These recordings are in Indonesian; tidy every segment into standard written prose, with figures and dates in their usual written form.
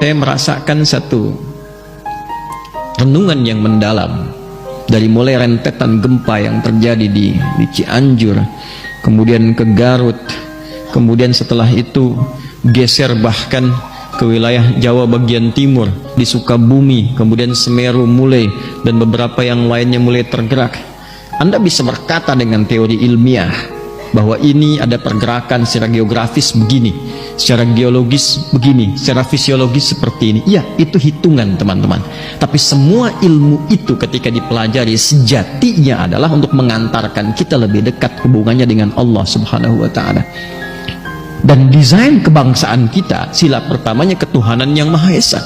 saya merasakan satu renungan yang mendalam dari mulai rentetan gempa yang terjadi di Cianjur, kemudian ke Garut, kemudian setelah itu geser bahkan ke wilayah Jawa bagian timur, di Sukabumi, kemudian Semeru mulai, dan beberapa yang lainnya mulai tergerak. Anda bisa berkata dengan teori ilmiah bahwa ini ada pergerakan secara geografis begini, secara geologis begini, secara fisiologis seperti ini. Ya, itu hitungan teman-teman. Tapi semua ilmu itu ketika dipelajari sejatinya adalah untuk mengantarkan kita lebih dekat hubungannya dengan Allah Subhanahu wa Ta'ala. Dan desain kebangsaan kita, sila pertamanya ketuhanan yang Maha Esa.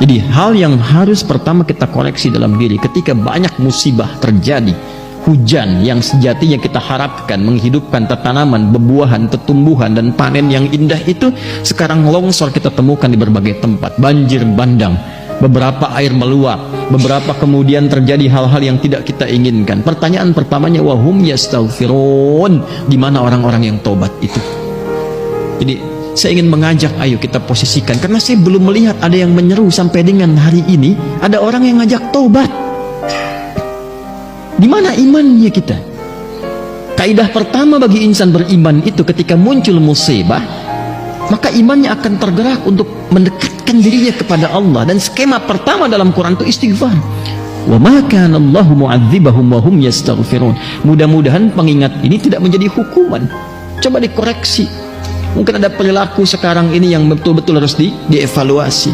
Jadi hal yang harus pertama kita koreksi dalam diri ketika banyak musibah terjadi, hujan yang sejatinya kita harapkan menghidupkan tanaman, bebuahan, tumbuhan dan panen yang indah itu, sekarang longsor kita temukan di berbagai tempat, banjir bandang, beberapa air meluap, beberapa kemudian terjadi hal-hal yang tidak kita inginkan. Pertanyaan pertamanya, wahum yastaghfirun, di mana orang-orang yang tobat itu? Jadi saya ingin mengajak, ayo kita posisikan, karena saya belum melihat ada yang menyeru sampai dengan hari ini ada orang yang ngajak tobat. Di mana imannya kita? Kaidah pertama bagi insan beriman itu ketika muncul musibah, maka imannya akan tergerak untuk mendekatkan dirinya kepada Allah. Dan skema pertama dalam Quran itu istighfar. Wa ma kana Allahu mu'adzibahum wa hum yastaghfirun. Mudah-mudahan pengingat ini tidak menjadi hukuman. Coba dikoreksi. Mungkin ada perilaku sekarang ini yang betul-betul harus dievaluasi.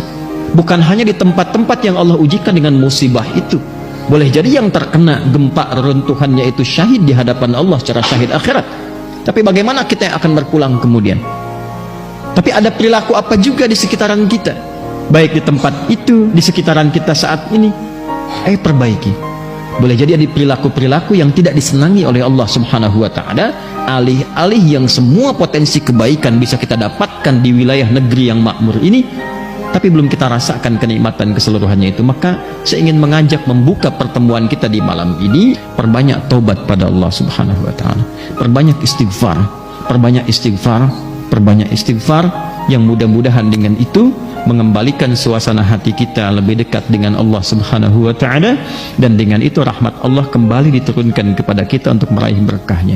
Bukan hanya di tempat-tempat yang Allah ujikan dengan musibah itu. Boleh jadi yang terkena gempa reruntuhannya itu syahid di hadapan Allah secara syahid akhirat. Tapi bagaimana kita yang akan berpulang kemudian? Tapi ada perilaku apa juga di sekitaran kita, baik di tempat itu, di sekitaran kita saat ini. Perbaiki. Boleh jadi ada perilaku-perilaku yang tidak disenangi oleh Allah Subhanahu wa Ta'ala, alih-alih yang semua potensi kebaikan bisa kita dapatkan di wilayah negeri yang makmur ini, tapi belum kita rasakan kenikmatan keseluruhannya itu. Maka saya ingin mengajak membuka pertemuan kita di malam ini, perbanyak taubat pada Allah Subhanahu wa Ta'ala, perbanyak istighfar, perbanyak istighfar, perbanyak istighfar, yang mudah-mudahan dengan itu mengembalikan suasana hati kita lebih dekat dengan Allah Subhanahu wa Ta'ala, dan dengan itu rahmat Allah kembali diturunkan kepada kita untuk meraih berkahnya.